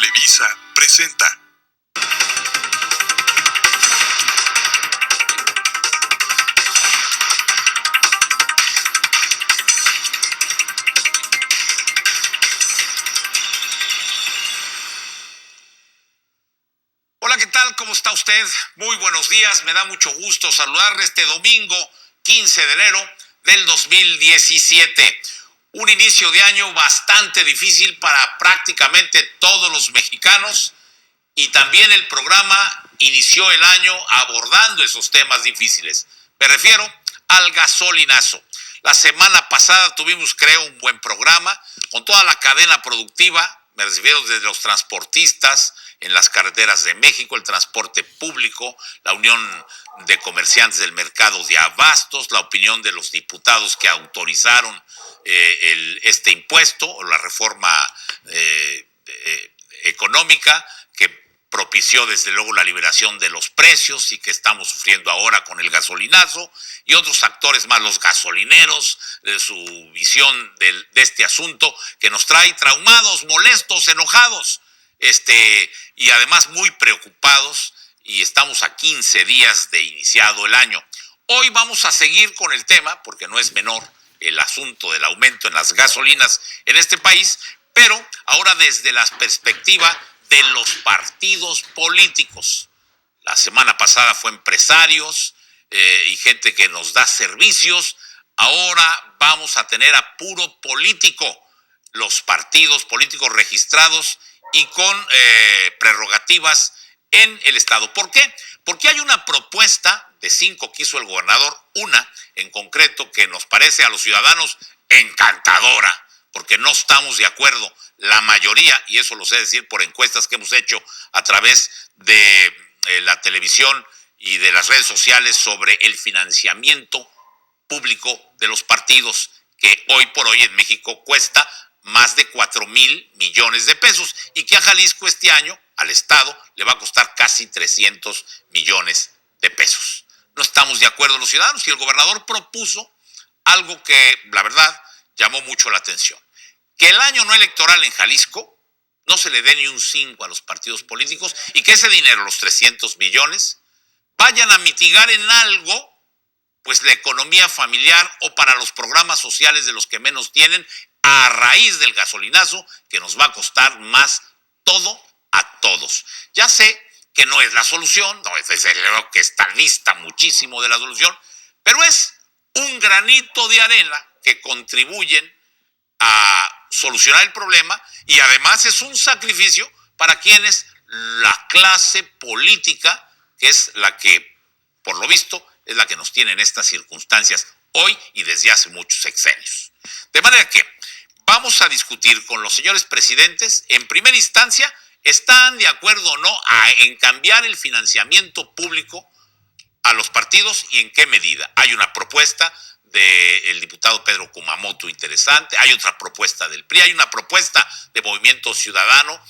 Televisa presenta. Hola, ¿qué tal? ¿Cómo está usted? Muy buenos días. Me da mucho gusto saludarle este domingo 15 de enero del 2017. Un inicio de año bastante difícil para prácticamente todos los mexicanos, y también el programa inició el año abordando esos temas difíciles. Me refiero al gasolinazo. La semana pasada tuvimos, creo, un buen programa con toda la cadena productiva. Me refiero desde los transportistas en las carreteras de México, el transporte público, la Unión de Comerciantes del Mercado de Abastos, la opinión de los diputados que autorizaron este impuesto o la reforma económica que propició desde luego la liberación de los precios y que estamos sufriendo ahora con el gasolinazo, y otros actores más, los gasolineros, su visión de este asunto que nos trae traumados, molestos, enojados, y además muy preocupados, y estamos a 15 días de iniciado el año. Hoy vamos a seguir con el tema, porque no es menor el asunto del aumento en las gasolinas en este país, pero ahora desde la perspectiva de los partidos políticos. La semana pasada fue empresarios y gente que nos da servicios. Ahora vamos a tener a puro político, los partidos políticos registrados y con prerrogativas en el Estado. ¿Por qué? Porque hay una propuesta de 5 que hizo el gobernador, una en concreto que nos parece a los ciudadanos encantadora, porque no estamos de acuerdo la mayoría, y eso lo sé decir por encuestas que hemos hecho a través de la televisión y de las redes sociales sobre el financiamiento público de los partidos, que hoy por hoy en México cuesta más de 4,000 millones de pesos, y que a Jalisco este año, al Estado, le va a costar casi 300 millones de pesos. No estamos de acuerdo los ciudadanos, y el gobernador propuso algo que, la verdad, llamó mucho la atención: que el año no electoral en Jalisco no se le dé ni un 5 a los partidos políticos, y que ese dinero, los 300 millones, vayan a mitigar en algo pues la economía familiar o para los programas sociales de los que menos tienen, a raíz del gasolinazo que nos va a costar más todo a todos. Ya sé que no es la solución, no, desde luego que está lista muchísimo de la solución, pero es un granito de arena que contribuyen a solucionar el problema, y además es un sacrificio para quienes la clase política, que es la que, por lo visto, es la que nos tiene en estas circunstancias hoy y desde hace muchos sexenios. De manera que vamos a discutir con los señores presidentes, en primera instancia, ¿están de acuerdo o no en cambiar el financiamiento público a los partidos y en qué medida? Hay una propuesta del diputado Pedro Kumamoto interesante, hay otra propuesta del PRI, hay una propuesta de Movimiento Ciudadano,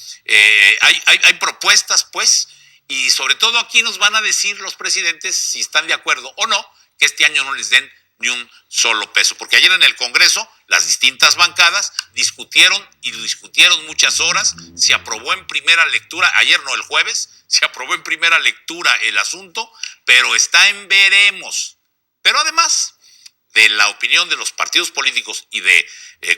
hay propuestas pues, y sobre todo aquí nos van a decir los presidentes si están de acuerdo o no que este año no les den ni un solo peso, porque ayer en el Congreso las distintas bancadas discutieron muchas horas, se aprobó en primera lectura, ayer no, el jueves, se aprobó en primera lectura el asunto, pero está en veremos. Pero además de la opinión de los partidos políticos y de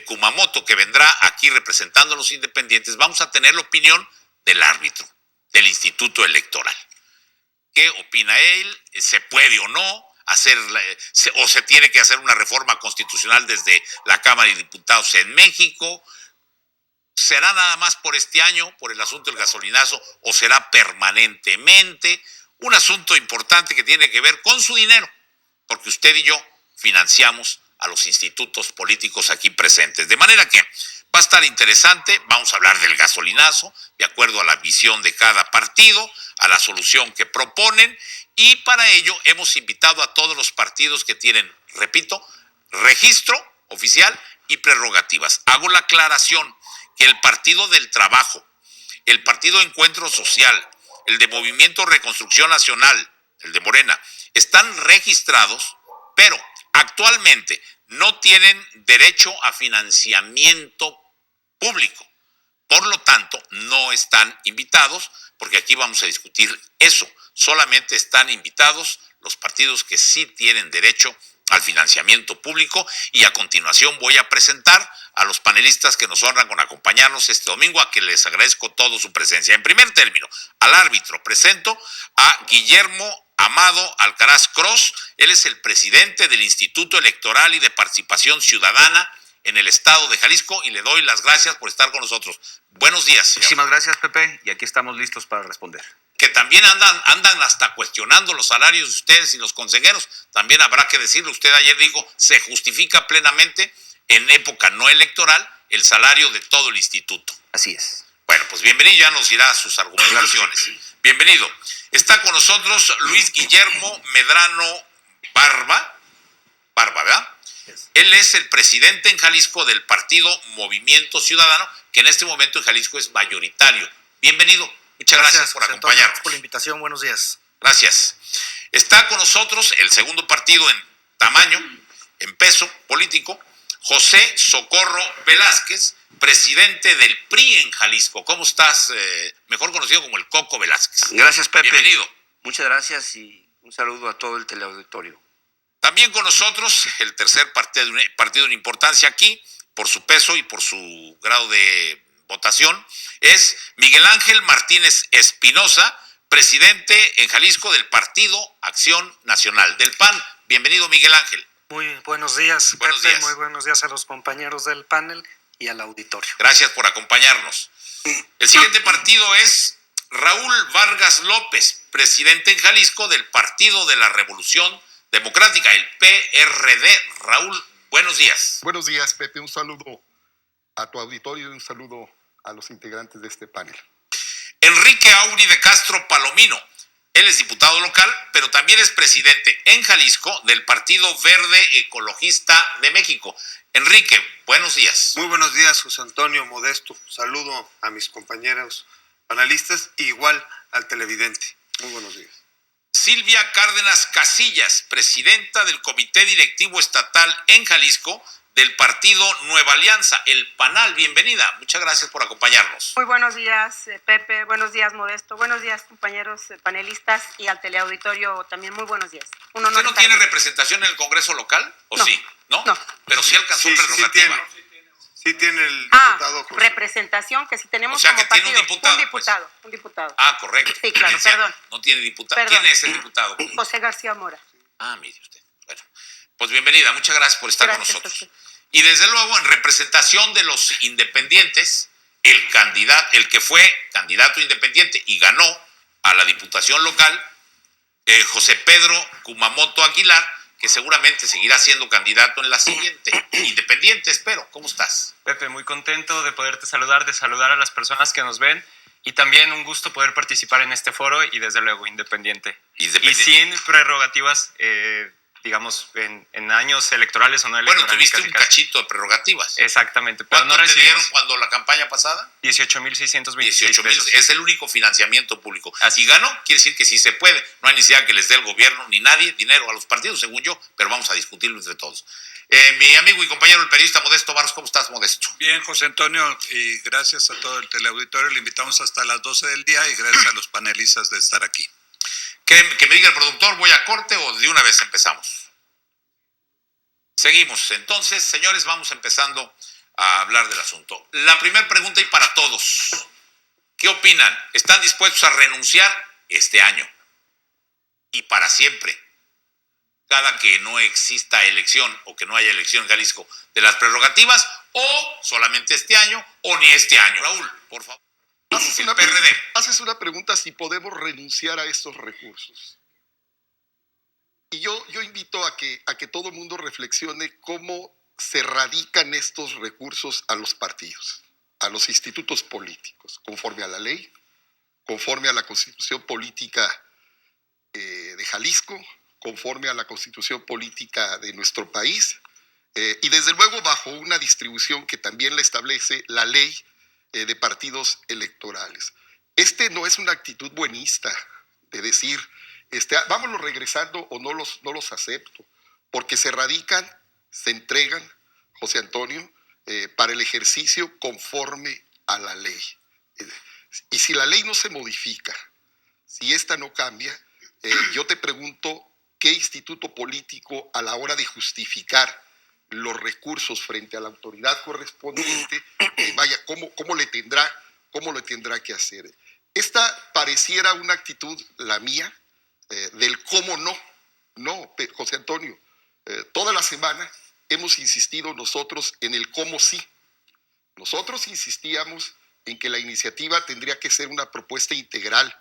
Kumamoto, que vendrá aquí representando a los independientes, vamos a tener la opinión del árbitro, del Instituto Electoral. ¿Qué opina él? ¿Se puede o no hacer, o se tiene que hacer una reforma constitucional desde la Cámara de Diputados en México? ¿Será nada más por este año, por el asunto del gasolinazo, o será permanentemente? Un asunto importante que tiene que ver con su dinero, porque usted y yo financiamos a los institutos políticos aquí presentes. De manera que va a estar interesante. Vamos a hablar del gasolinazo, de acuerdo a la visión de cada partido, a la solución que proponen, y para ello hemos invitado a todos los partidos que tienen, repito, registro oficial y prerrogativas. Hago la aclaración que el Partido del Trabajo, el Partido Encuentro Social, el de Movimiento Reconstrucción Nacional, el de Morena, están registrados, pero actualmente no tienen derecho a financiamiento público, por lo tanto no están invitados, porque aquí vamos a discutir eso. Solamente están invitados los partidos que sí tienen derecho al financiamiento público, y a continuación voy a presentar a los panelistas que nos honran con acompañarnos este domingo, a quien les agradezco toda su presencia. En primer término, al árbitro presento a Guillermo Amado Alcaraz Cross. Él es el presidente del Instituto Electoral y de Participación Ciudadana en el estado de Jalisco, y le doy las gracias por estar con nosotros. Buenos días, señor. Muchísimas gracias, Pepe, y aquí estamos listos para responder. Que también andan hasta cuestionando los salarios de ustedes y los consejeros. También habrá que decirlo. Usted ayer dijo, se justifica plenamente en época no electoral el salario de todo el instituto. Así es. Bueno, pues bienvenido, ya nos dirá sus argumentaciones. Claro, sí. Bienvenido. Está con nosotros Luis Guillermo Medrano Barba, ¿verdad? Yes. Él es el presidente en Jalisco del partido Movimiento Ciudadano, que en este momento en Jalisco es mayoritario. Bienvenido. Muchas gracias por acompañarnos. Gracias por la invitación, buenos días. Gracias. Está con nosotros el segundo partido en tamaño, en peso político, José Socorro Velázquez, presidente del PRI en Jalisco. ¿Cómo estás? Mejor conocido como el Coco Velázquez. Gracias, Pepe. Bienvenido. Muchas gracias y un saludo a todo el teleauditorio. También con nosotros el tercer partido en importancia aquí, por su peso y por su grado de votación, es Miguel Ángel Martínez Espinosa, presidente en Jalisco del Partido Acción Nacional, del PAN. Bienvenido, Miguel Ángel. Muy buenos días, buenos Pepe, días. Muy buenos días a los compañeros del panel y al auditorio. Gracias por acompañarnos. El siguiente partido es Raúl Vargas López, presidente en Jalisco del Partido de la Revolución Democrática, el PRD. Raúl, buenos días. Buenos días, Pepe. Un saludo a tu auditorio y un saludo a los integrantes de este panel. Enrique Auri de Castro Palomino. Él es diputado local, pero también es presidente en Jalisco del Partido Verde Ecologista de México. Enrique, buenos días. Muy buenos días, José Antonio Modesto. Saludo a mis compañeros panelistas e igual al televidente. Muy buenos días. Silvia Cárdenas Casillas, presidenta del Comité Directivo Estatal en Jalisco del Partido Nueva Alianza, el PANAL. Bienvenida. Muchas gracias por acompañarnos. Muy buenos días, Pepe. Buenos días, Modesto. Buenos días, compañeros panelistas, y al teleauditorio también muy buenos días. ¿Usted no tiene representación en el Congreso local? ¿O no, sí? ¿No? No. Pero sí alcanzó prerrogativa. Sí tiene el diputado. José. Representación que sí tenemos, o sea, como que partido. Tiene un diputado. Un diputado. Ah, correcto. Sí, claro, perdón. No tiene diputado. Perdón. ¿Quién es el diputado? José García Mora. Ah, mire usted. Bueno, pues bienvenida. Muchas gracias por estar con nosotros. José. Y desde luego, en representación de los independientes, el que fue candidato independiente y ganó a la diputación local, José Pedro Kumamoto Aguilar, que seguramente seguirá siendo candidato en la siguiente. Independiente, espero. ¿Cómo estás? Pepe, muy contento de poderte saludar, de saludar a las personas que nos ven, y también un gusto poder participar en este foro y desde luego independiente. Y sin prerrogativas, digamos, en años electorales o no electorales. Bueno, tuviste un cachito de prerrogativas. Exactamente. Pero ¿Cuánto te dieron cuando la campaña pasada? 18,626 pesos. Es el único financiamiento público. Así ganó, quiere decir que sí se puede. No hay necesidad que les dé el gobierno ni nadie dinero a los partidos, según yo, pero vamos a discutirlo entre todos. Mi amigo y compañero el periodista Modesto Barros, ¿cómo estás, Modesto? Bien, José Antonio, y gracias a todo el teleauditorio. Le invitamos hasta las 12 del día y gracias a los panelistas de estar aquí. Que me diga el productor, ¿voy a corte o de una vez empezamos? Seguimos. Entonces, señores, vamos empezando a hablar del asunto. La primera pregunta, y para todos, ¿qué opinan? ¿Están dispuestos a renunciar este año y para siempre, cada que no exista elección o que no haya elección en Jalisco, de las prerrogativas, o solamente este año o ni este año? Raúl, por favor. Haces una pregunta si podemos renunciar a estos recursos. Y yo invito a que todo el mundo reflexione cómo se radican estos recursos a los partidos, a los institutos políticos, conforme a la ley, conforme a la Constitución Política de Jalisco, conforme a la Constitución Política de nuestro país, y desde luego bajo una distribución que también le establece la ley de partidos electorales. No es una actitud buenista de decir, vámonos regresando o no los acepto, porque se radican, se entregan, José Antonio, para el ejercicio conforme a la ley. Y si la ley no se modifica, si esta no cambia, yo te pregunto, ¿qué instituto político a la hora de justificar los recursos frente a la autoridad correspondiente, cómo le tendrá que hacer? Esta pareciera una actitud, la mía, del cómo no. No, José Antonio, toda la semana hemos insistido nosotros en el cómo sí. Nosotros insistíamos en que la iniciativa tendría que ser una propuesta integral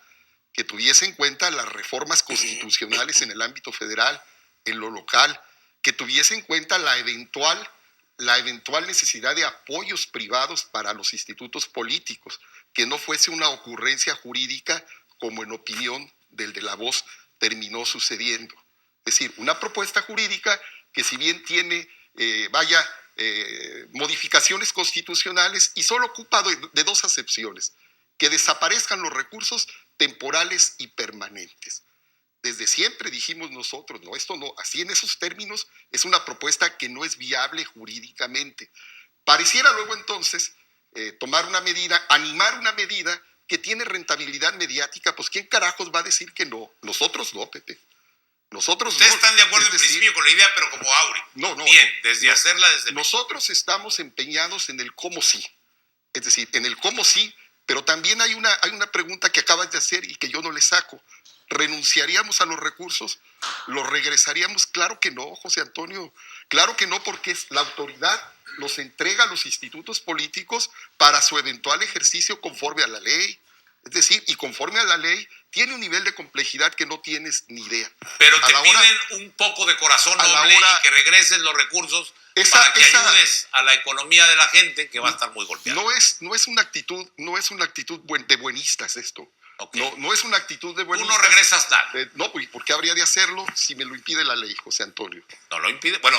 que tuviese en cuenta las reformas constitucionales en el ámbito federal, en lo local, que tuviese en cuenta la eventual necesidad de apoyos privados para los institutos políticos, que no fuese una ocurrencia jurídica como en opinión del de La Voz terminó sucediendo. Es decir, una propuesta jurídica que si bien tiene, modificaciones constitucionales y solo ocupa de dos acepciones, que desaparezcan los recursos temporales y permanentes. Desde siempre dijimos nosotros, no, esto no, así en esos términos es una propuesta que no es viable jurídicamente. Pareciera luego entonces tomar una medida, animar una medida que tiene rentabilidad mediática, pues ¿quién carajos va a decir que no? Nosotros no, Pepe. Nosotros Ustedes no. están de acuerdo en principio con la idea, pero como Auri. No. Bien, desde hacerla desde... Nosotros estamos empeñados en el cómo sí. Es decir, en el cómo sí, pero también hay una pregunta que acabas de hacer y que yo no le saco. ¿Renunciaríamos a los recursos? ¿Los regresaríamos? Claro que no, José Antonio. Claro que no, porque la autoridad los entrega a los institutos políticos para su eventual ejercicio conforme a la ley. Es decir, y conforme a la ley, tiene un nivel de complejidad que no tienes ni idea. Pero te piden un poco de corazón noble y que regresen los recursos para que ayudes a la economía de la gente que va a estar muy golpeada. No es una actitud de buenistas esto. Okay. No es una actitud de buenistas. Tú no regresas nada. No, ¿por qué habría de hacerlo si me lo impide la ley, José Antonio? No lo impide. Bueno,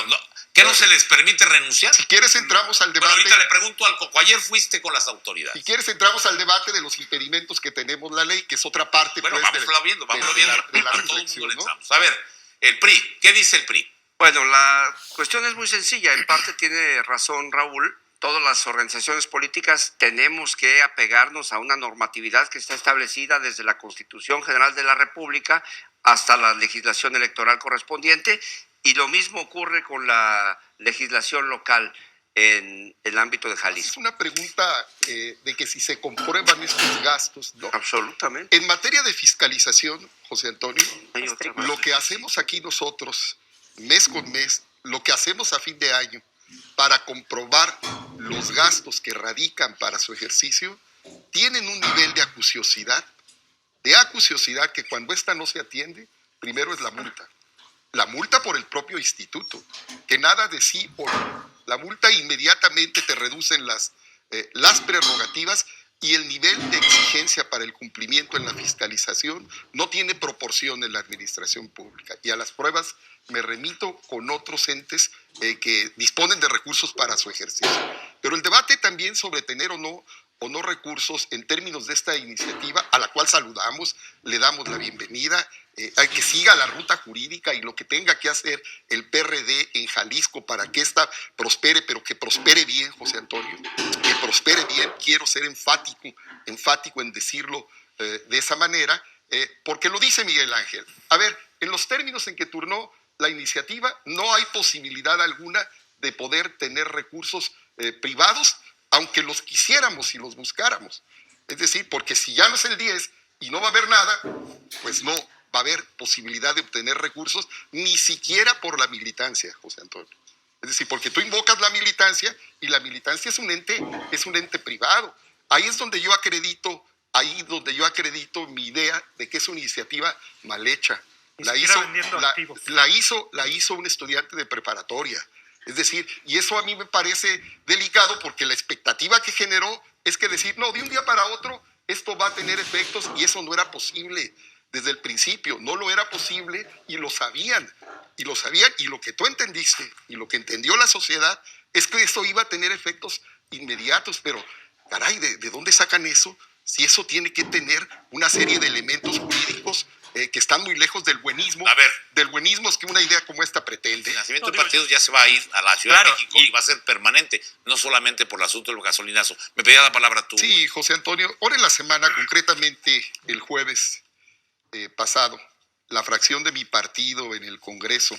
¿qué no se les permite renunciar? Si quieres entramos al debate. Bueno, ahorita le pregunto al Coco. Ayer fuiste con las autoridades. Si quieres entramos al debate de los impedimentos que tenemos la ley, que es otra parte. Bueno, pues, vamos viendo. De la reflexión, ¿no? A ver, el PRI. ¿Qué dice el PRI? Bueno, la cuestión es muy sencilla. En parte tiene razón Raúl. Todas las organizaciones políticas tenemos que apegarnos a una normatividad que está establecida desde la Constitución General de la República hasta la legislación electoral correspondiente, y lo mismo ocurre con la legislación local en el ámbito de Jalisco. Es una pregunta de que si se comprueban estos gastos, ¿no? Absolutamente. En materia de fiscalización, José Antonio, lo que hacemos aquí nosotros, mes con mes, lo que hacemos a fin de año, para comprobar los gastos que radican para su ejercicio, tienen un nivel de acuciosidad que cuando esta no se atiende, primero es la multa. La multa por el propio instituto, que nada de sí por la multa inmediatamente te reducen las prerrogativas, y el nivel de exigencia para el cumplimiento en la fiscalización no tiene proporción en la administración pública. Y a las pruebas me remito con otros entes que disponen de recursos para su ejercicio. Pero el debate también sobre tener o no recursos en términos de esta iniciativa, a la cual saludamos, le damos la bienvenida, hay que siga la ruta jurídica y lo que tenga que hacer el PRD en Jalisco para que esta prospere, pero que prospere bien, José Antonio, que prospere bien. Quiero ser enfático en decirlo de esa manera, porque lo dice Miguel Ángel. A ver, en los términos en que turnó la iniciativa, no hay posibilidad alguna de poder tener recursos privados, aunque los quisiéramos y los buscáramos. Es decir, porque si ya no es el 10 y no va a haber nada, pues no va a haber posibilidad de obtener recursos, ni siquiera por la militancia, José Antonio. Es decir, porque tú invocas la militancia y la militancia es un ente privado. Ahí es donde yo acredito mi idea de que es una iniciativa mal hecha. La hizo un estudiante de preparatoria. Es decir, y eso a mí me parece delicado porque la expectativa que generó es que decir, no, de un día para otro esto va a tener efectos, y eso no era posible desde el principio, no lo era posible, y lo sabían, y lo que tú entendiste y lo que entendió la sociedad es que eso iba a tener efectos inmediatos. Pero caray, ¿de dónde sacan eso? Si eso tiene que tener una serie de elementos jurídicos que están muy lejos del buenismo. A ver. Del buenismo es que una idea como esta pretende. El nacimiento de partidos ya se va a ir a la Ciudad Claro, de México y va a ser permanente, no solamente por el asunto del gasolinazo. Me pedía la palabra tú. Sí, José Antonio. Ahora en la semana, concretamente el jueves pasado, la fracción de mi partido en el Congreso,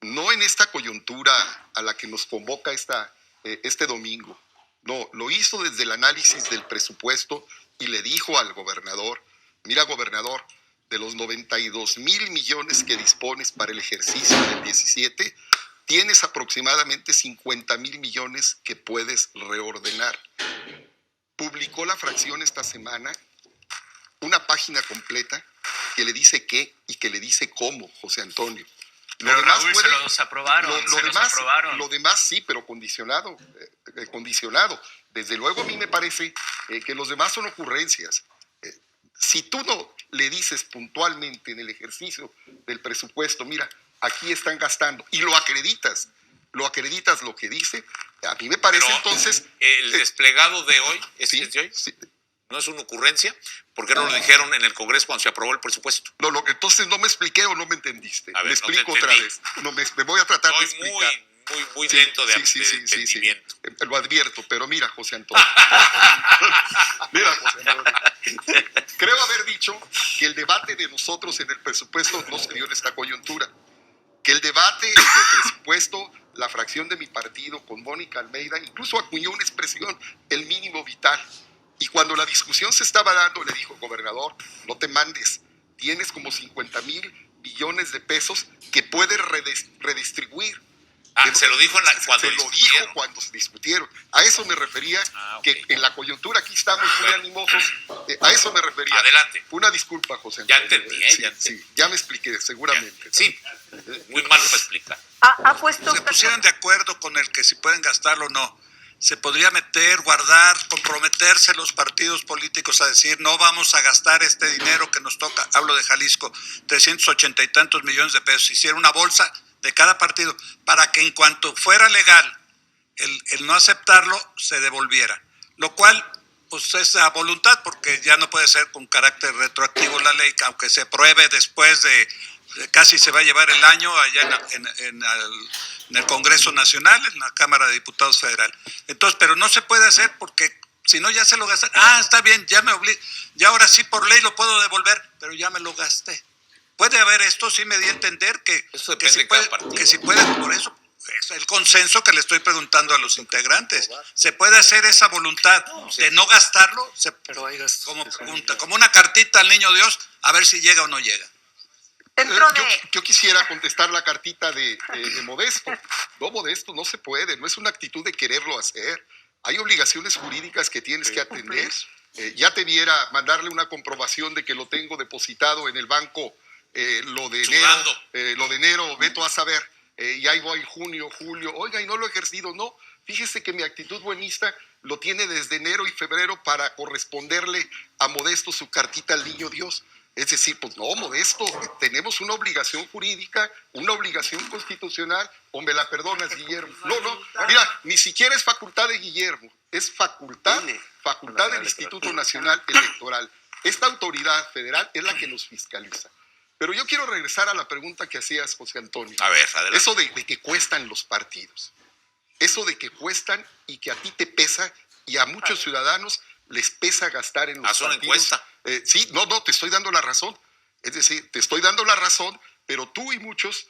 no en esta coyuntura a la que nos convoca este domingo, no, lo hizo desde el análisis del presupuesto y le dijo al gobernador, mira gobernador, de los 92,000 millones que dispones para el ejercicio del 17, tienes aproximadamente 50,000 millones que puedes reordenar. Publicó la fracción esta semana una página completa que le dice qué y que le dice cómo, José Antonio. Pero Raúl, se los aprobaron, Lo demás sí, pero condicionado. Desde luego a mí me parece que los demás son ocurrencias. Si tú no le dices puntualmente en el ejercicio del presupuesto, mira, aquí están gastando, y lo acreditas lo que dice, a mí me parece Pero entonces... el desplegado de hoy, ¿es sí, de hoy? sí. ¿No es una ocurrencia? ¿Por qué no lo dijeron en el Congreso cuando se aprobó el presupuesto? No, entonces no me expliqué o no me entendiste. A ver, me no te explico otra entendí. vez. No, me voy a tratar de Soy explicar. muy lento de entendimiento. Lo advierto, pero mira, José Antonio. Mira, José Antonio. Creo haber dicho que el debate de nosotros en el presupuesto no se dio en esta coyuntura. Que el debate del presupuesto, la fracción de mi partido con Mónica Almeida, incluso acuñó una expresión, el mínimo vital. Y cuando la discusión se estaba dando, le dijo, gobernador, no te mandes, tienes como 50,000 millones de pesos que puedes redistribuir. Se lo dijo cuando se discutieron. A eso me refería, okay. Que en la coyuntura aquí estamos muy animosos. A eso me refería. Adelante. Una disculpa, José Ya Antonio. entendí, ya Sí, ya me expliqué, seguramente. Sí, muy mal para explicar. ¿Ha puesto Se usted pusieran de acuerdo con el que si pueden gastarlo o no. Se podría meter, guardar, comprometerse los partidos políticos a decir no vamos a gastar este dinero que nos toca, hablo de Jalisco, 380 y tantos millones de pesos, hiciera una bolsa de cada partido para que en cuanto fuera legal el no aceptarlo se devolviera, lo cual pues es a voluntad porque ya no puede ser con carácter retroactivo la ley, aunque se apruebe después de casi se va a llevar el año allá en el Congreso Nacional, en la Cámara de Diputados Federal. Entonces, pero no se puede hacer porque si no ya se lo gastan. Está bien, ya ahora sí por ley lo puedo devolver, pero ya me lo gasté. Puede haber esto, sí me di a entender que si puede, por eso es el consenso que le estoy preguntando a los integrantes. Se puede hacer esa voluntad de no gastarlo, como una cartita al niño Dios, a ver si llega o no llega. Yo quisiera contestar la cartita de Modesto. No, Modesto, no se puede, no es una actitud de quererlo hacer. Hay obligaciones jurídicas que tienes que atender. Ya te viera mandarle una comprobación de que lo tengo depositado en el banco, lo de enero, veto a saber, y ahí voy junio, julio, oiga, y no lo he ejercido. No, fíjese que mi actitud buenista lo tiene desde enero y febrero para corresponderle a Modesto su cartita al niño Dios. Es decir, pues no, Modesto, tenemos una obligación jurídica, una obligación constitucional, o me la perdonas, Guillermo. No, mira, ni siquiera es facultad de Guillermo, es facultad del Instituto Nacional Electoral. Esta autoridad federal es la que nos fiscaliza. Pero yo quiero regresar a la pregunta que hacías, José Antonio. A ver, adelante. Eso de que cuestan los partidos. Eso de que cuestan y que a ti te pesa y a muchos ciudadanos les pesa gastar en los partidos. ¿Haz una encuesta? Sí, no, te estoy dando la razón. Es decir, te estoy dando la razón, pero tú y muchos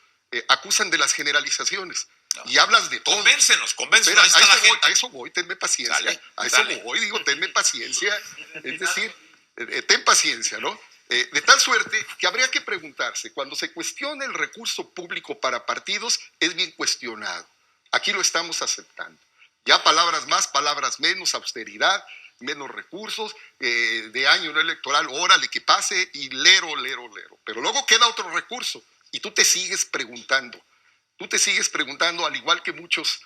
acusan de las generalizaciones. No. Y hablas de todo. Convéncenos. Espera, a eso voy, tenme paciencia. Tenme paciencia. Es decir, ten paciencia, ¿no? De tal suerte que habría que preguntarse, cuando se cuestiona el recurso público para partidos, es bien cuestionado. Aquí lo estamos aceptando. Ya palabras más, palabras menos, austeridad, menos recursos, de año no electoral, órale, que pase, y lero. Pero luego queda otro recurso, y tú te sigues preguntando, al igual que muchos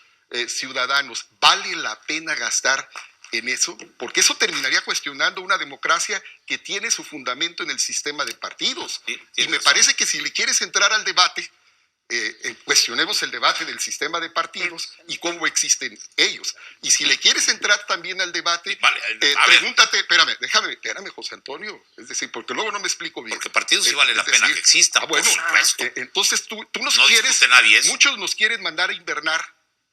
ciudadanos, ¿vale la pena gastar en eso? Porque eso terminaría cuestionando una democracia que tiene su fundamento en el sistema de partidos. Y me parece que si le quieres entrar al debate, cuestionemos el debate del sistema de partidos y cómo existen ellos. Y si le quieres entrar también al debate, Vale, pregúntate, espérame, José Antonio, es decir, porque luego no me explico bien. Porque partidos sí vale la pena que existan, bueno, por supuesto. Entonces tú nos No quieres, discute nadie eso. muchos nos quieren mandar a invernar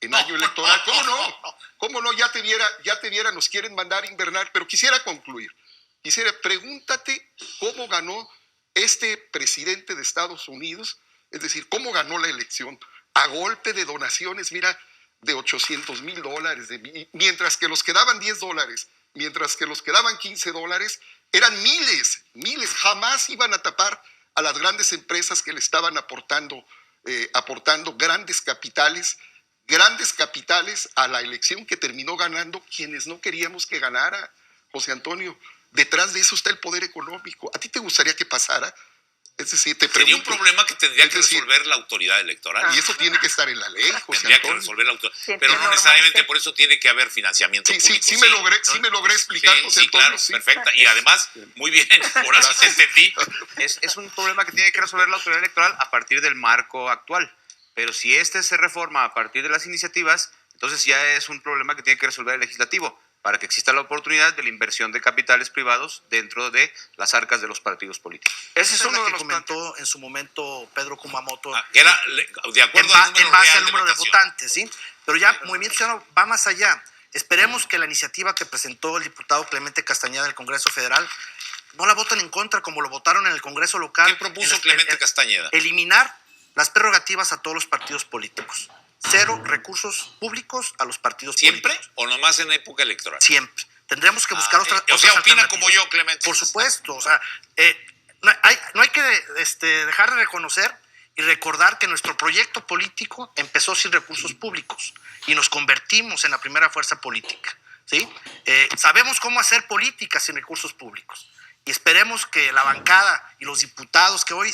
en No, año electoral. ¿Cómo no? no. ¿Cómo no? Ya te viera, nos quieren mandar a invernar, pero quisiera concluir. Pregúntate cómo ganó este presidente de Estados Unidos, es decir, cómo ganó la elección, a golpe de donaciones, mira, de $800,000, mientras que los que daban $10, mientras que los que daban $15, eran miles, jamás iban a tapar a las grandes empresas que le estaban aportando grandes capitales a la elección que terminó ganando quienes no queríamos que ganara, José Antonio. Detrás de eso está el poder económico. ¿A ti te gustaría que pasara? Es decir, te pregunto. Sería un problema que tendría Es que decir, resolver la autoridad electoral. y eso tiene que estar en la ley, José Tendría que Antonio. resolver la autoridad. Sí, Pero es no normal necesariamente que- por eso tiene que haber financiamiento público. Sí me logré explicar, José Sí, Antonio. claro, sí. perfecta. Y además, muy bien, ahora sí te entendí. Es un problema que tiene que resolver la autoridad electoral a partir del marco actual. Pero si este se reforma a partir de las iniciativas, entonces ya es un problema que tiene que resolver el legislativo para que exista la oportunidad de la inversión de capitales privados dentro de las arcas de los partidos políticos. Ese es Esa uno la de que los comentó en su momento Pedro Kumamoto, Que era de acuerdo al número en base real al número de votación. votantes, ¿sí? Pero ya Movimiento Ciudadano va más allá. Esperemos que la iniciativa que presentó el diputado Clemente Castañeda en el Congreso Federal no la voten en contra como lo votaron en el Congreso local. ¿Qué propuso Clemente Castañeda? Eliminar las prerrogativas a todos los partidos políticos. 0 recursos públicos a los partidos ¿Siempre políticos. o nomás en época electoral? Siempre. Tendremos que buscar O sea, otras opina alternativas. como yo, Clemente. Por supuesto, o sea, no hay que dejar de reconocer y recordar que nuestro proyecto político empezó sin recursos públicos y nos convertimos en la primera fuerza política, ¿sí? Sabemos cómo hacer política sin recursos públicos y esperemos que la bancada y los diputados que hoy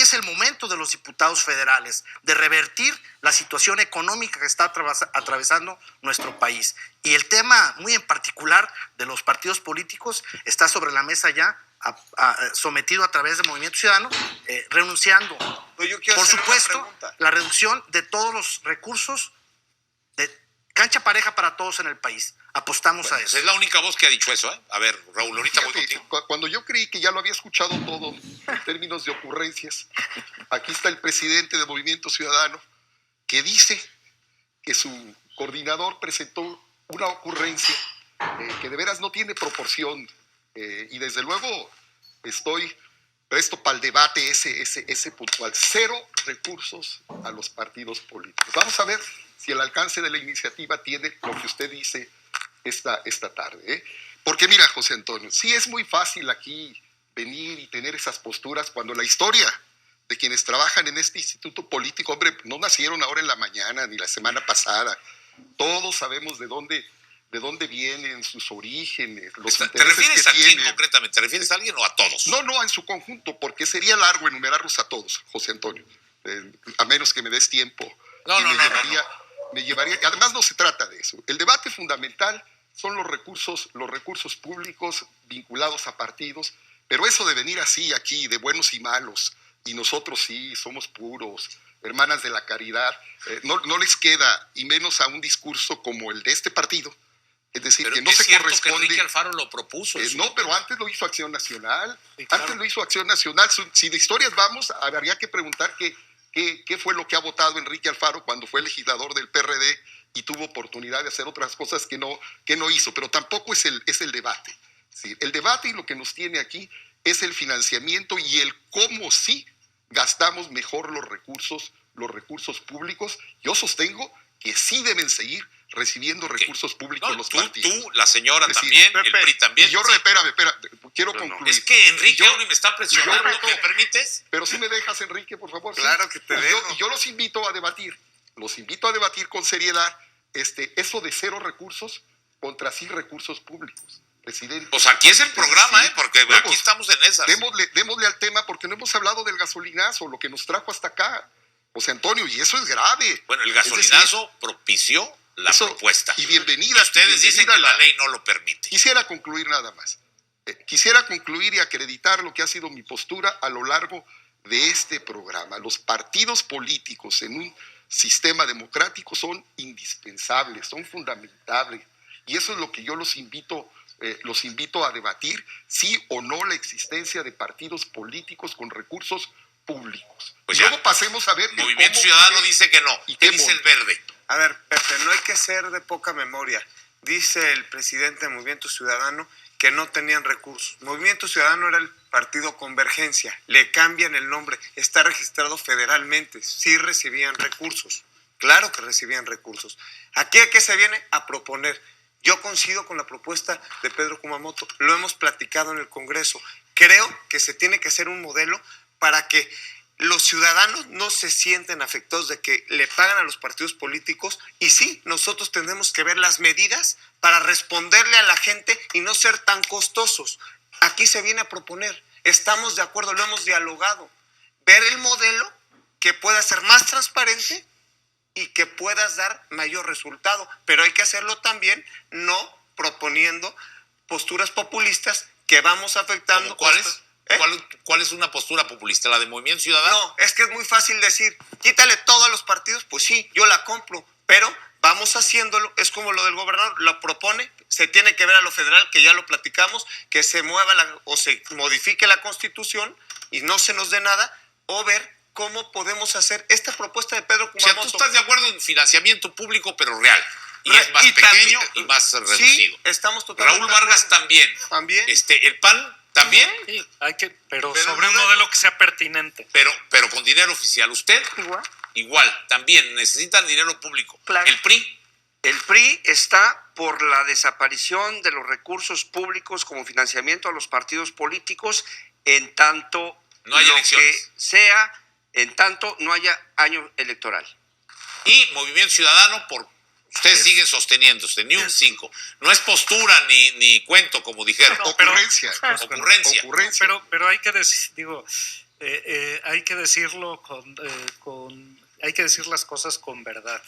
es el momento de los diputados federales de revertir la situación económica que está atravesando nuestro país. Y el tema muy en particular de los partidos políticos está sobre la mesa ya, sometido a través de Movimiento Ciudadano, renunciando. Yo quiero Por hacer una supuesto, pregunta. la reducción de todos los recursos de cancha pareja para todos en el país. Apostamos a eso. Es la única voz que ha dicho eso, ¿eh? A ver, Raúl, ahorita voy Fíjate, contigo. cuando yo creí que ya lo había escuchado todo en términos de ocurrencias, aquí está el presidente de Movimiento Ciudadano que dice que su coordinador presentó una ocurrencia que de veras no tiene proporción, y desde luego estoy presto para el debate ese puntual. 0 recursos a los partidos políticos. Vamos a ver si el alcance de la iniciativa tiene lo que usted dice esta tarde, ¿eh? Porque mira, José Antonio, sí es muy fácil aquí venir y tener esas posturas cuando la historia de quienes trabajan en este instituto político, hombre, no nacieron ahora en la mañana ni la semana pasada. Todos sabemos de dónde vienen sus orígenes, los ¿Te intereses refieres que a quién tienen. concretamente? ¿Te refieres a alguien o a todos? No, en su conjunto, porque sería largo enumerarlos a todos, José Antonio, a menos que me des tiempo. No, Y me llevaría, además no se trata de eso. El debate fundamental son los recursos públicos vinculados a partidos, pero eso de venir así aquí, de buenos y malos, y nosotros sí, somos puros, hermanas de la caridad, no les queda, y menos a un discurso como el de este partido. Es decir, Pero que no es se cierto corresponde. que Enrique Alfaro lo propuso. No, pero antes lo hizo Acción Nacional. claro. Antes lo hizo Acción Nacional. Si de historias vamos, habría que preguntar qué fue lo que ha votado Enrique Alfaro cuando fue legislador del PRD y tuvo oportunidad de hacer otras cosas que no hizo. Pero tampoco es el debate. ¿Sí? El debate y lo que nos tiene aquí es el financiamiento y el cómo sí gastamos mejor los recursos públicos. Yo sostengo que sí deben seguir recibiendo recursos públicos los partidos. Tú, la señora Es decir, también, Pepe, el PRI también. Y yo, sí. espérame, quiero concluir. Es que Enrique Y yo- Auri me está presionando. reto- ¿Me permites? Pero si me dejas, Enrique, por favor. sí. Claro que te dejo. Y yo los invito a debatir. Los invito a debatir con seriedad eso de 0 recursos contra sí recursos públicos. Presidente. Pues aquí es el programa, Sí. porque Vamos, aquí estamos en esas. Démosle al tema porque no hemos hablado del gasolinazo, lo que nos trajo hasta acá. José Antonio, y eso es grave. Bueno, el Es decir, gasolinazo propició la eso- propuesta. Y bienvenida. Ustedes dicen que la ley no lo permite. Quisiera concluir nada más. Quisiera concluir y acreditar lo que ha sido mi postura a lo largo de este programa. Los partidos políticos en un sistema democrático son indispensables, son fundamentales. Y eso es lo que yo los invito a debatir, sí o no la existencia de partidos políticos con recursos públicos. Pues luego ya. pasemos a ver... Movimiento Ciudadano dice que no. ¿Y ¿Qué qué dice el monto? Verde? A ver, Pepe, no hay que ser de poca memoria. Dice el presidente del Movimiento Ciudadano que no tenían recursos. Movimiento Ciudadano era el partido Convergencia. Le cambian el nombre. Está registrado federalmente. Sí recibían recursos. Claro que recibían recursos. ¿Aquí a qué se viene? A proponer. Yo coincido con la propuesta de Pedro Kumamoto. Lo hemos platicado en el Congreso. Creo que se tiene que hacer un modelo para que los ciudadanos no se sienten afectados de que le pagan a los partidos políticos, y sí, nosotros tenemos que ver las medidas para responderle a la gente y no ser tan costosos. Aquí se viene a proponer, estamos de acuerdo, lo hemos dialogado, ver el modelo que pueda ser más transparente y que puedas dar mayor resultado, pero hay que hacerlo también no proponiendo posturas populistas que vamos afectando. ¿Cómo cuáles? ¿Cuál es una postura populista? ¿La de Movimiento Ciudadano? No, es que es muy fácil decir, quítale todo a los partidos, pues sí, yo la compro, pero vamos haciéndolo, es como lo del gobernador, lo propone, se tiene que ver a lo federal, que ya lo platicamos, que se mueva o se modifique la Constitución y no se nos dé nada, o ver cómo podemos hacer esta propuesta de Pedro O sea, Kumamoto. tú estás de acuerdo en financiamiento público, pero real. Y es más pequeño y más reducido. Sí, estamos totalmente Raúl Vargas también. También. El PAN también, Sí, pero Pero sobre un modelo. modelo que sea pertinente. pero con dinero oficial. ¿Usted? Igual, también necesitan dinero público. Claro. ¿El PRI? El PRI está por la desaparición de los recursos públicos como financiamiento a los partidos políticos en tanto No hay lo elecciones. que sea, en tanto no haya año electoral. Y Movimiento Ciudadano, ustedes siguen sosteniéndose, ni un 5. No es postura ni cuento, como dijeron. Ocurrencia. Ocurrencia. Pero hay que decir, hay que decirlo hay que decir las cosas con verdad.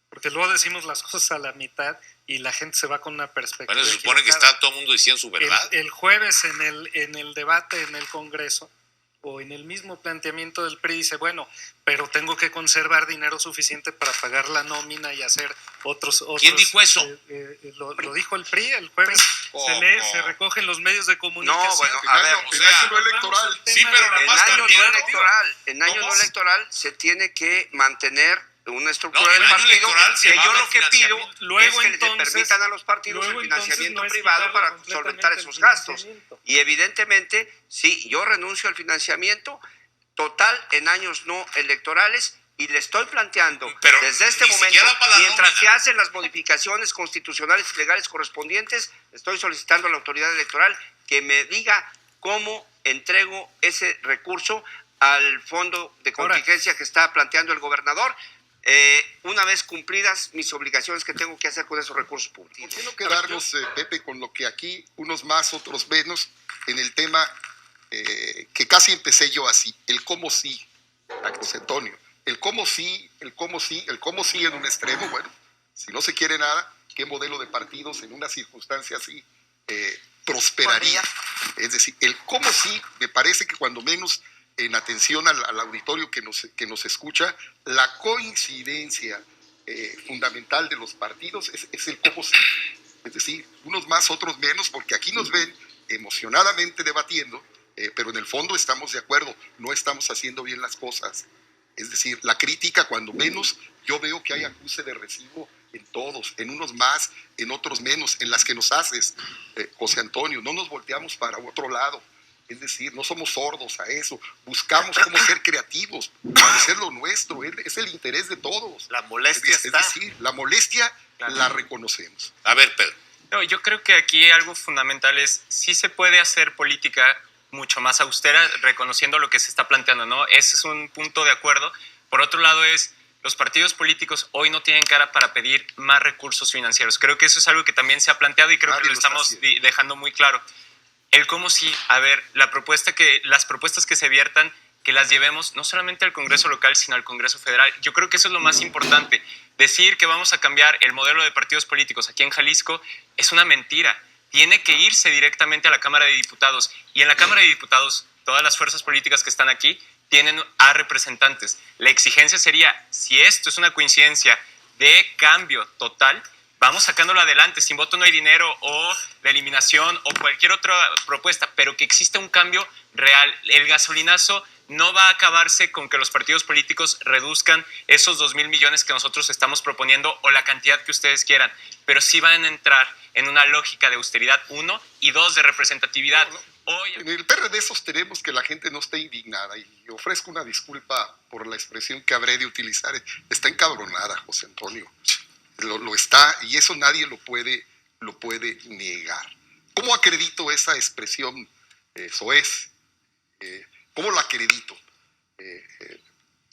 Porque luego decimos las cosas a la mitad y la gente se va con una perspectiva. Bueno, se supone que equivocada. está todo el mundo diciendo su verdad. El jueves en el debate en el Congreso o en el mismo planteamiento del PRI dice, bueno, pero tengo que conservar dinero suficiente para pagar la nómina y hacer otros ¿Quién dijo eso? Lo dijo el PRI el jueves. Se recogen los medios de comunicación. No, bueno, a ver, o sea, año no electoral. Sí, pero En nomás año también. no electoral, en año ¿Cómo? no electoral se tiene que mantener una estructura No, en del año partido, electoral se que va yo a lo que pido financiamiento. Luego, es que le entonces- permitan a los partidos el luego, entonces, financiamiento no es privado quitarle para completamente solventar el esos gastos. financiamiento. Y evidentemente, sí, yo renuncio al financiamiento total en años no electorales y le estoy planteando Pero desde este ni momento, siquiera para la mientras se nómina. hacen las modificaciones constitucionales y legales correspondientes, estoy solicitando a la autoridad electoral que me diga cómo entrego ese recurso al fondo de contingencia que está planteando el gobernador, una vez cumplidas mis obligaciones que tengo que hacer con esos recursos públicos. ¿Por qué no quedarnos, Pepe, con lo que aquí, unos más, otros menos, en el tema que casi empecé yo así, el cómo sí, José Antonio, el cómo sí en un extremo, bueno, si no se quiere nada, ¿qué modelo de partidos en una circunstancia así prosperaría? Es decir, el cómo sí, me parece que cuando menos en atención al auditorio que nos escucha, la coincidencia fundamental de los partidos es el cómo sí. Es decir, unos más, otros menos, porque aquí nos ven emocionadamente debatiendo, pero en el fondo estamos de acuerdo, no estamos haciendo bien las cosas. Es decir, la crítica, cuando menos, yo veo que hay acuse de recibo en todos, en unos más, en otros menos, en las que nos haces, José Antonio, no nos volteamos para otro lado. Es decir, no somos sordos a eso, buscamos cómo ser creativos, hacer lo nuestro, es el interés de todos. La molestia Es está. decir, la molestia la reconocemos. A ver, Pedro. No, yo creo que aquí algo fundamental es, sí se puede hacer política mucho más austera, reconociendo lo que se está planteando, ¿no? Ese es un punto de acuerdo. Por otro lado los partidos políticos hoy no tienen cara para pedir más recursos financieros. Creo que eso es algo que también se ha planteado y creo Nadie que lo lo está estamos haciendo. dejando muy claro. El cómo sí, a ver, las propuestas que se viertan, que las llevemos no solamente al Congreso local, sino al Congreso federal. Yo creo que eso es lo más importante. Decir que vamos a cambiar el modelo de partidos políticos aquí en Jalisco es una mentira. Tiene que irse directamente a la Cámara de Diputados. Y en la Cámara de Diputados, todas las fuerzas políticas que están aquí tienen a representantes. La exigencia sería, si esto es una coincidencia de cambio total, vamos sacándolo adelante. Sin voto no hay dinero, o de eliminación, o cualquier otra propuesta, pero que exista un cambio real. El gasolinazo no va a acabarse con que los partidos políticos reduzcan esos 2,000 millones que nosotros estamos proponiendo, o la cantidad que ustedes quieran, pero sí van a entrar en una lógica de austeridad, 1, y 2, de representatividad. Hoy, en el PRD sostenemos que la gente no esté indignada, y ofrezco una disculpa por la expresión que habré de utilizar. Está encabronada, José Antonio. Lo está, y eso nadie lo puede negar. ¿Cómo acredito esa expresión soez? ¿Cómo la acredito?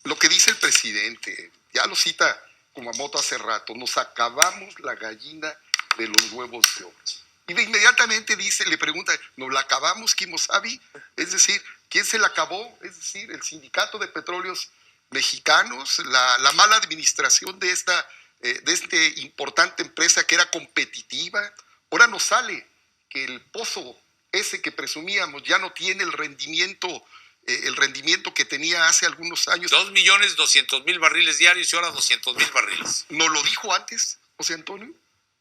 Lo que dice el presidente, ya lo cita Kumamoto hace rato: nos acabamos la gallina de los huevos de oro. Y de inmediatamente le pregunta, ¿nos la acabamos, Kimosabi? Es decir, ¿quién se la acabó? Es decir, el Sindicato de Petróleos Mexicanos, la mala administración de esta importante empresa que era competitiva. Ahora nos sale que el pozo ese que presumíamos ya no tiene el rendimiento que tenía hace algunos años. 2,200,000 barriles diarios y ahora 200,000 barriles. ¿Nos lo dijo antes, José Antonio?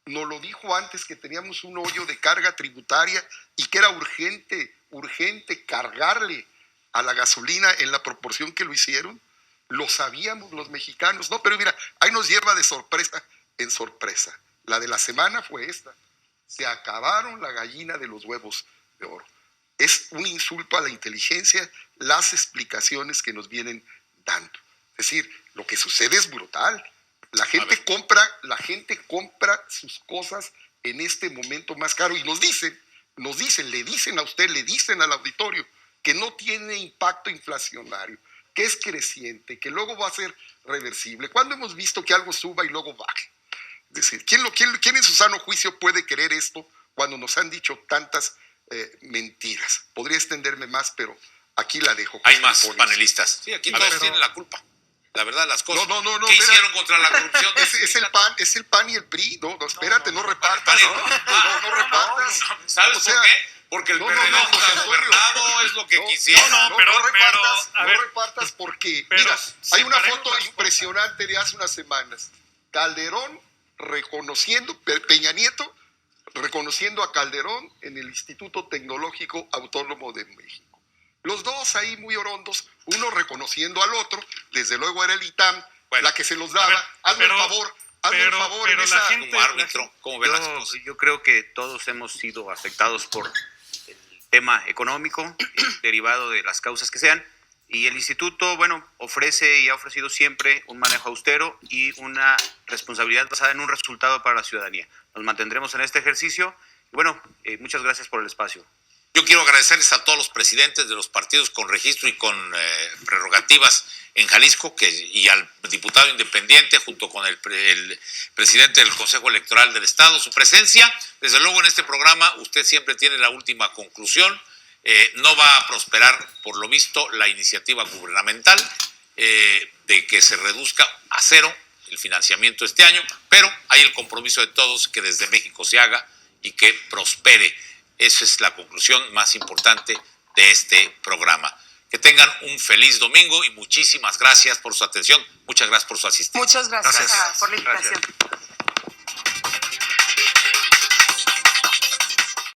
Nos lo dijo antes, que teníamos un hoyo de carga tributaria y que era urgente cargarle a la gasolina en la proporción que lo hicieron. Lo sabíamos los mexicanos. No, pero mira, ahí nos lleva de sorpresa en sorpresa. La de la semana fue esta: se acabaron la gallina de los huevos de oro. Es un insulto a la inteligencia las explicaciones que nos vienen dando. Es decir, lo que sucede es brutal. La gente compra sus cosas en este momento más caro, y le dicen a usted, le dicen al auditorio que no tiene impacto inflacionario, que es creciente, que luego va a ser reversible. ¿Cuándo hemos visto que algo suba y luego baje? Es decir, ¿quién en su sano juicio puede creer esto cuando nos han dicho tantas mentiras? Podría extenderme más, pero aquí la dejo. Hay más panelistas. Sí, aquí todos tienen la culpa. La verdad, las cosas. No, ¿Qué hicieron contra la corrupción? Es el PAN y el PRI. No, espérate, no repartas. No repartas. ¿Sabes por qué? Porque el PRD no está gobernado, es lo que quisieron. No repartas porque, mira, hay una foto impresionante de hace unas semanas. Calderón Peña Nieto reconociendo a Calderón en el Instituto Tecnológico Autónomo de México. Los dos ahí muy orondos, uno reconociendo al otro. Desde luego era el ITAM la que se los daba. Hazme el favor en esa... Como árbitro, ¿cómo ven las cosas? Yo creo que todos hemos sido afectados por el tema económico derivado de las causas que sean, y el instituto, ofrece y ha ofrecido siempre un manejo austero y una responsabilidad basada en un resultado para la ciudadanía. Nos mantendremos en este ejercicio y muchas gracias por el espacio. Yo quiero agradecerles a todos los presidentes de los partidos con registro y con prerrogativas en Jalisco, y al diputado independiente junto con el presidente del Consejo Electoral del Estado, su presencia. Desde luego en este programa usted siempre tiene la última conclusión. No va a prosperar, por lo visto, la iniciativa gubernamental de que se reduzca a cero el financiamiento este año, pero hay el compromiso de todos que desde México se haga y que prospere. Esa es la conclusión más importante de este programa. Que tengan un feliz domingo y muchísimas gracias por su atención. Muchas gracias por su asistencia. Muchas gracias. Por la invitación. Gracias.